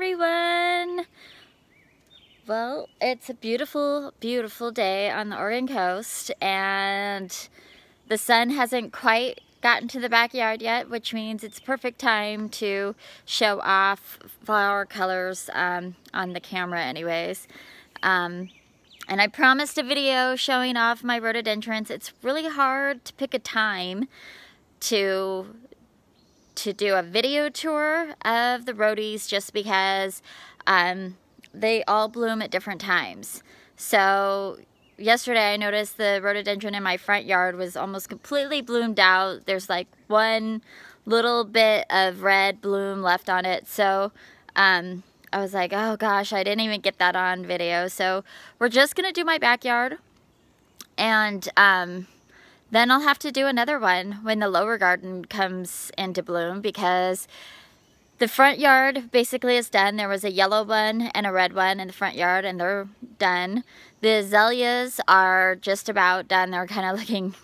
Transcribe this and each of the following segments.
everyone! Well, it's a beautiful, beautiful day on the Oregon coast, and the sun hasn't quite gotten to the backyard yet, which means it's perfect time to show off flower colors on the camera anyways. And I promised a video showing off my rhododendrons. It's really hard to pick a time to do a video tour of the rhodies just because they all bloom at different times. So yesterday I noticed the rhododendron in my front yard was almost completely bloomed out. There's like one little bit of red bloom left on it. So I was like, oh gosh, I didn't even get that on video. So we're just gonna do my backyard, and then I'll have to do another one when the lower garden comes into bloom, because the front yard basically is done. There was a yellow one and a red one in the front yard, and they're done. The azaleas are just about done. They're kind of looking,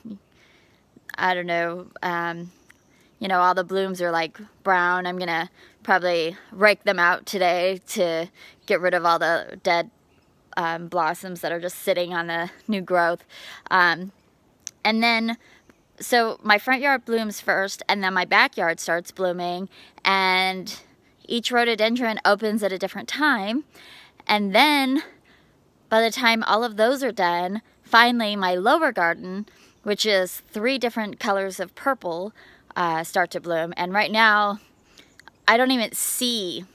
I don't know, you know, all the blooms are like brown. I'm gonna probably rake them out today to get rid of all the dead blossoms that are just sitting on the new growth. And then, so my front yard blooms first, and then my backyard starts blooming, and each rhododendron opens at a different time. And then, by the time all of those are done, finally my lower garden, which is 3 different colors of purple, start to bloom. And right now, I don't even see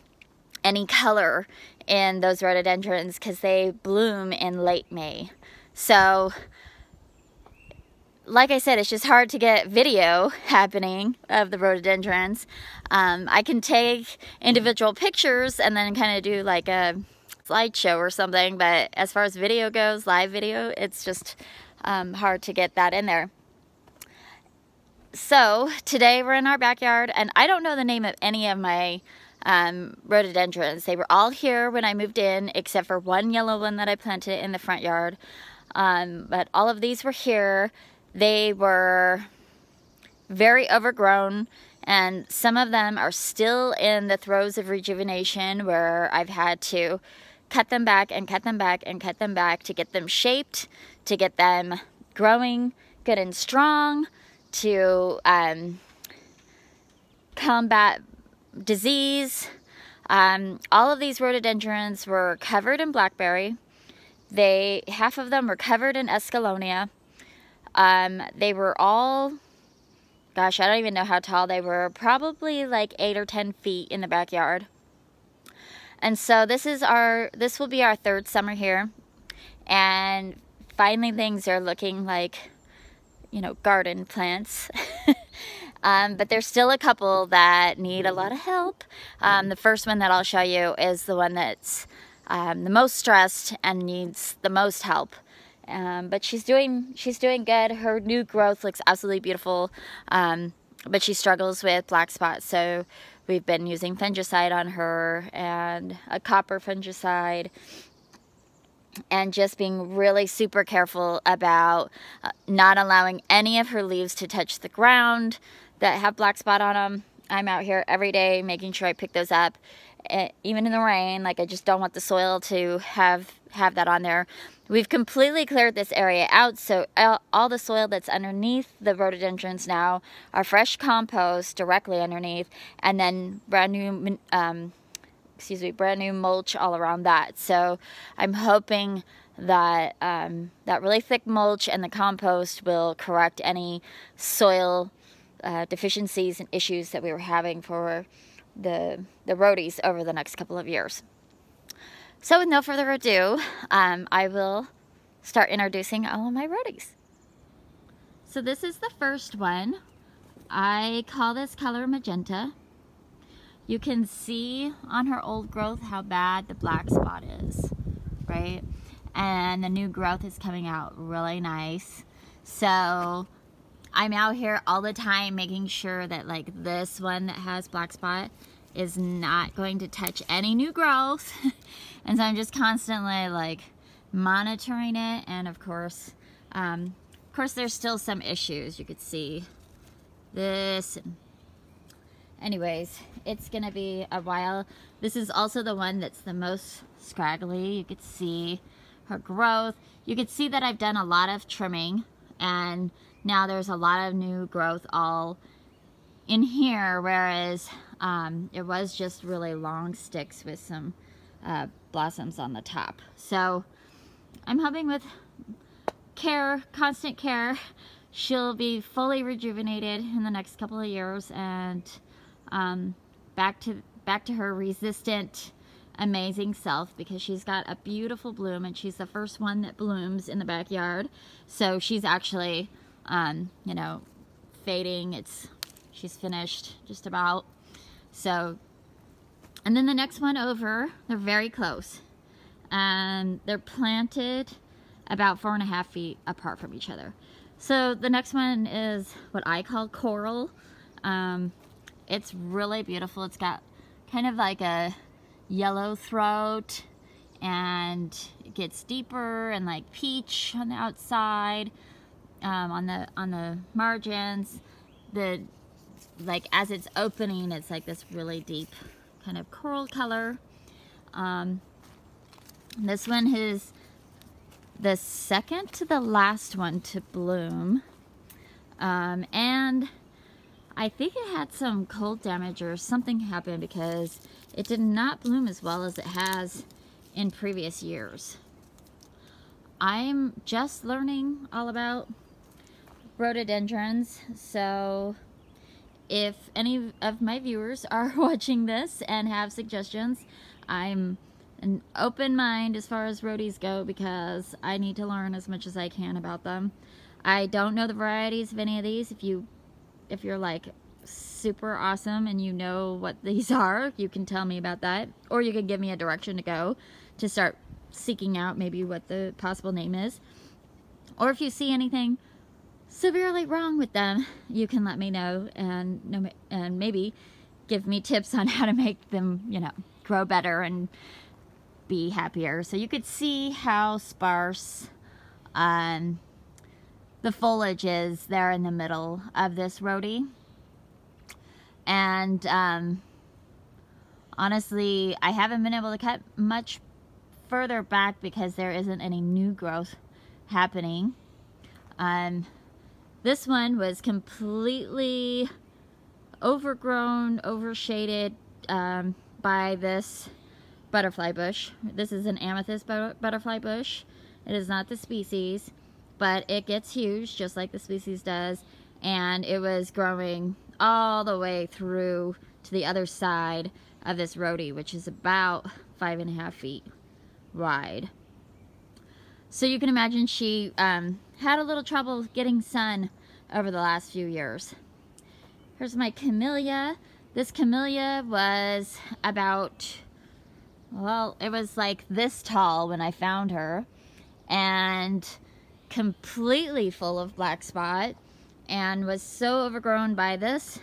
any color in those rhododendrons because they bloom in late May. So, like I said, it's just hard to get video happening of the rhododendrons. I can take individual pictures and then kind of do like a slideshow or something, but as far as video goes, live video, it's just hard to get that in there. So today we're in our backyard, and I don't know the name of any of my rhododendrons. They were all here when I moved in, except for one yellow one that I planted in the front yard. But all of these were here. They were very overgrown, and some of them are still in the throes of rejuvenation, where I've had to cut them back and cut them back and cut them back to get them shaped, to get them growing good and strong, to combat disease. All of these rhododendrons were covered in blackberry. Half of them were covered in escallonia. They were all, gosh, I don't even know how tall they were, probably like 8 or 10 feet in the backyard. And so this will be our 3rd summer here, and finally things are looking like, you know, garden plants. But there's still a couple that need a lot of help. The first one that I'll show you is the one that's the most stressed and needs the most help. But she's doing good. Her new growth looks absolutely beautiful, but she struggles with black spots, so we've been using fungicide on her, and a copper fungicide, and just being really super careful about not allowing any of her leaves to touch the ground that have black spot on them. I'm out here every day making sure I pick those up, even in the rain. Like, I just don't want the soil to have that on there. We've completely cleared this area out, so all the soil that's underneath the rhododendrons now are fresh compost directly underneath, and then brand new mulch all around that. So I'm hoping that that really thick mulch and the compost will correct any soil deficiencies and issues that we were having for the rhodies over the next couple of years. So with no further ado, I will start introducing all of my rhodies. So this is the first one. I call this color magenta. You can see on her old growth how bad the black spot is, right? And the new growth is coming out really nice. So I'm out here all the time making sure that, like, this one that has black spot is not going to touch any new growth. And so I'm just constantly like monitoring it, and of course there's still some issues. You could see this, anyways, it's gonna be a while. This is also the one that's the most scraggly. You could see her growth. You could see that I've done a lot of trimming, and now there's a lot of new growth all in here, whereas it was just really long sticks with some blossoms on the top. So I'm hoping with care, constant care, she'll be fully rejuvenated in the next couple of years, and back to her resistant, amazing self, because she's got a beautiful bloom, and she's the first one that blooms in the backyard. So she's actually, you know, fading. She's finished just about. So, and then the next one over, they're very close, and they're planted about 4.5 feet apart from each other. So the next one is what I call coral. It's really beautiful. It's got kind of like a yellow throat, and it gets deeper and like peach on the outside, on the margins. Like as it's opening, it's like this really deep kind of coral color. This one is the second to the last one to bloom, and I think it had some cold damage or something happened, because it did not bloom as well as it has in previous years. I'm just learning all about rhododendrons, so if any of my viewers are watching this and have suggestions, I'm an open mind as far as rhodies go, because I need to learn as much as I can about them. I don't know the varieties of any of these. If you're like super awesome and you know what these are, you can tell me about that, or you can give me a direction to go to start seeking out maybe what the possible name is. Or if you see anything severely wrong with them, you can let me know, and maybe give me tips on how to make them, you know, grow better and be happier. So you could see how sparse the foliage is there in the middle of this rhodie. And honestly, I haven't been able to cut much further back because there isn't any new growth happening. This one was completely overgrown, overshaded by this butterfly bush. This is an amethyst butterfly bush. It is not the species, but it gets huge just like the species does, and it was growing all the way through to the other side of this rhodie, which is about 5.5 feet wide. So you can imagine she had a little trouble getting sun over the last few years. Here's my camellia. This camellia was about, well, it was like this tall when I found her, and completely full of black spot, and was so overgrown by this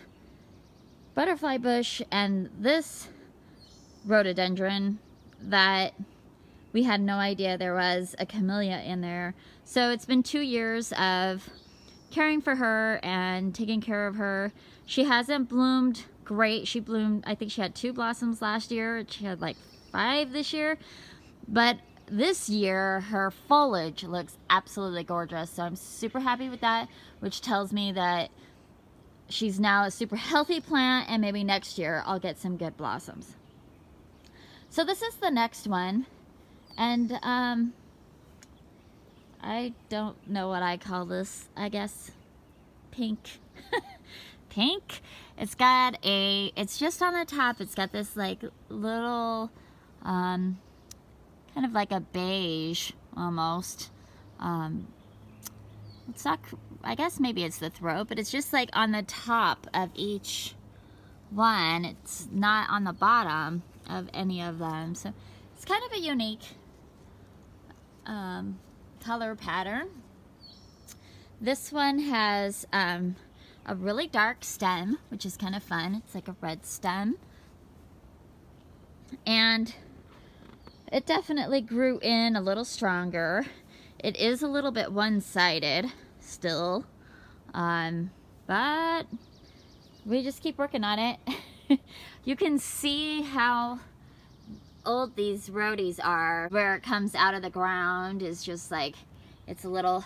butterfly bush and this rhododendron that we had no idea there was a camellia in there. So it's been 2 years of caring for her and taking care of her. She hasn't bloomed great. She bloomed, I think she had 2 blossoms last year. She had like 5 this year. But this year, her foliage looks absolutely gorgeous. So I'm super happy with that, which tells me that she's now a super healthy plant, and maybe next year I'll get some good blossoms. So this is the next one. And I don't know what I call this. I guess pink. Pink. It's got it's just on the top, it's got this like little kind of like a beige almost. It's not, I guess maybe it's the throat, but it's just like on the top of each one. It's not on the bottom of any of them. So it's kind of a unique color pattern. This one has a really dark stem, which is kind of fun. It's like a red stem. And it definitely grew in a little stronger. It is a little bit one-sided still, but we just keep working on it. you can see how old these rhodies are. Where it comes out of the ground is just like, it's a little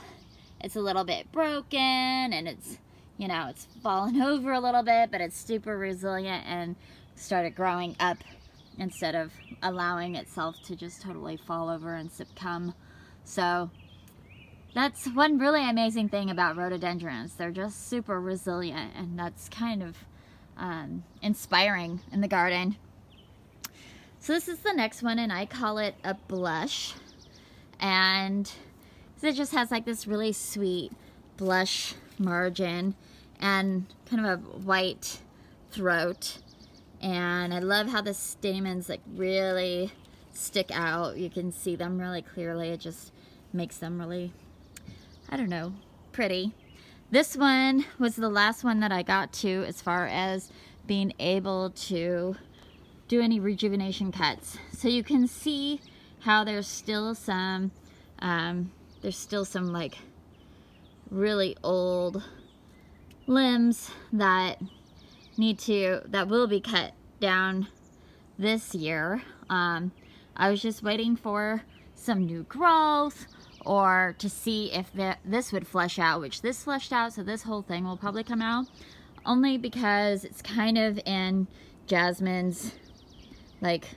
bit broken, and it's, you know, it's fallen over a little bit, but it's super resilient and started growing up instead of allowing itself to just totally fall over and succumb. So that's one really amazing thing about rhododendrons. They're just super resilient, and that's kind of inspiring in the garden. So this is the next one, and I call it a blush. And it just has like this really sweet blush margin and kind of a white throat. And I love how the stamens like really stick out. You can see them really clearly. It just makes them really, I don't know, pretty. This one was the last one that I got to as far as being able to do any rejuvenation cuts. So you can see how there's still some like really old limbs that will be cut down this year. I was just waiting for some new growth, or to see if this would flesh out, which this fleshed out, so this whole thing will probably come out, only because it's kind of in Jasmine's like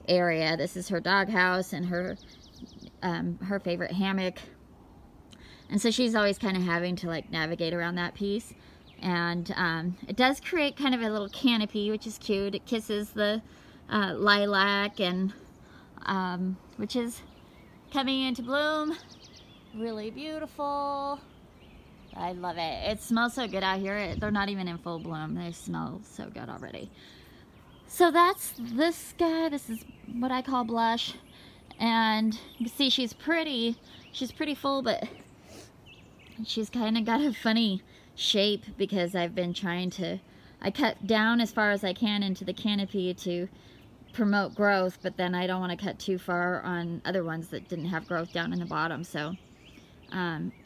area. This is her doghouse and her favorite hammock, and so she's always kind of having to like navigate around that piece. And it does create kind of a little canopy, which is cute. It kisses the lilac, and which is coming into bloom. Really beautiful. I love it. It smells so good out here. They're not even in full bloom. They smell so good already. So that's this guy. This is what I call blush. And you can see she's pretty full, but she's kind of got a funny shape because I've been trying to, I cut down as far as I can into the canopy to promote growth, but then I don't want to cut too far on other ones that didn't have growth down in the bottom. So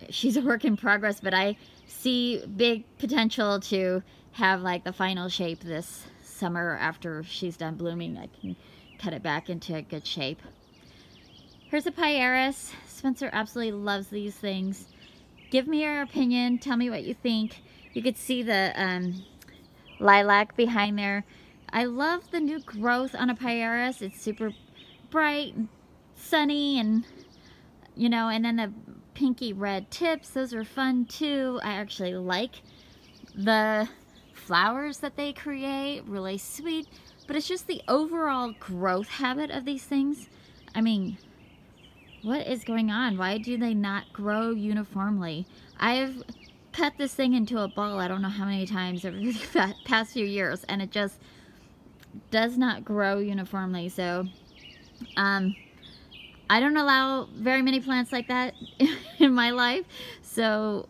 she's a work in progress, but I see big potential to have like the final shape this summer. After she's done blooming, I can cut it back into a good shape. Here's a Pieris. Spencer absolutely loves these things. Give me your opinion. Tell me what you think. You could see the lilac behind there. I love the new growth on a Pieris. It's super bright and sunny, and you know, and then the pinky red tips, those are fun too. I actually like the flowers that they create, really sweet, but it's just the overall growth habit of these things. I mean, what is going on? Why do they not grow uniformly? I've cut this thing into a ball I don't know how many times over the past few years, and it just does not grow uniformly. So I don't allow very many plants like that in my life. So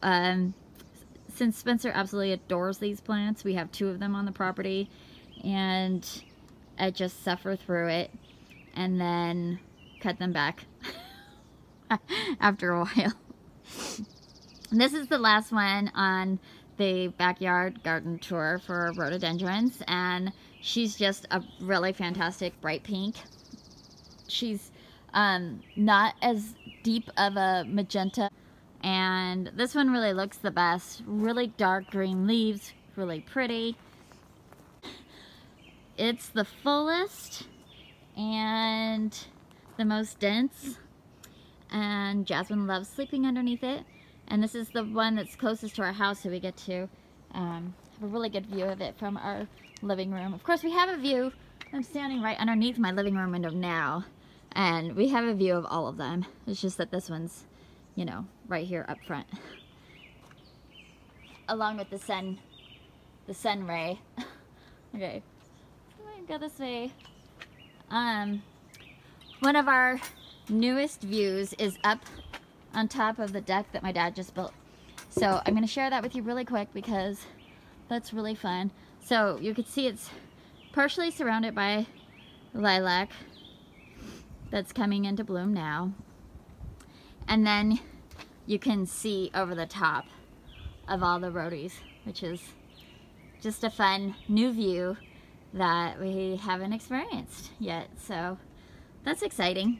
since Spencer absolutely adores these plants, we have 2 of them on the property, and I just suffer through it and then cut them back after a while. And this is the last one on the backyard garden tour for rhododendrons, and she's just a really fantastic bright pink. She's not as deep of a magenta, and this one really looks the best. Really dark green leaves, really pretty. It's the fullest and the most dense, and Jasmine loves sleeping underneath it. And this is the one that's closest to our house, so we get to have a really good view of it from our living room. Of course, we have a view. I'm standing right underneath my living room window now, and we have a view of all of them. It's just that this one's, you know, right here up front, along with the sun ray. Okay, so I'm gonna go this way. One of our newest views is up on top of the deck that my dad just built. So I'm going to share that with you really quick because that's really fun. So you can see it's partially surrounded by lilac that's coming into bloom now. And then you can see over the top of all the rhodies, which is just a fun new view that we haven't experienced yet. So that's exciting.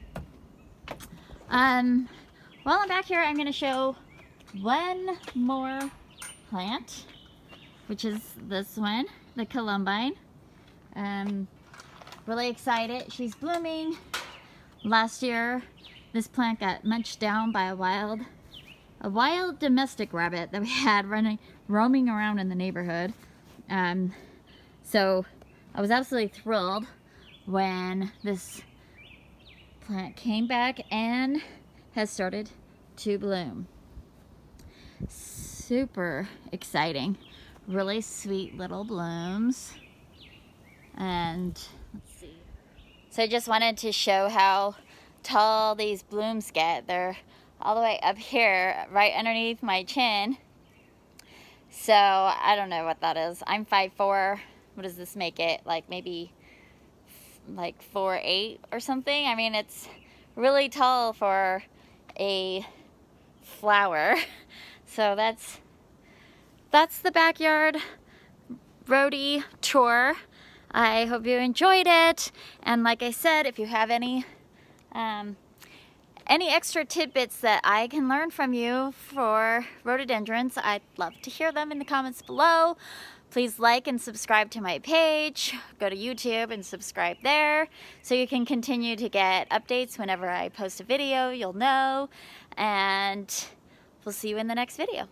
While I'm back here, I'm going to show one more plant, which is this one, the columbine. Really excited. She's blooming. Last year, this plant got munched down by a wild domestic rabbit that we had roaming around in the neighborhood. So I was absolutely thrilled when this plant came back and has started to bloom. Super exciting. Really sweet little blooms. And let's see. So I just wanted to show how tall these blooms get. They're all the way up here, right underneath my chin. So I don't know what that is. I'm 5'4". What does this make it? Like maybe like 4'8" or something. I mean, it's really tall for a flower. So that's the backyard Rhodie tour. I hope you enjoyed it. And like I said, if you have any extra tidbits that I can learn from you for rhododendrons, I'd love to hear them in the comments below. Please like and subscribe to my page. Go to YouTube and subscribe there so you can continue to get updates whenever I post a video. You'll know. And we'll see you in the next video.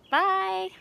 Bye!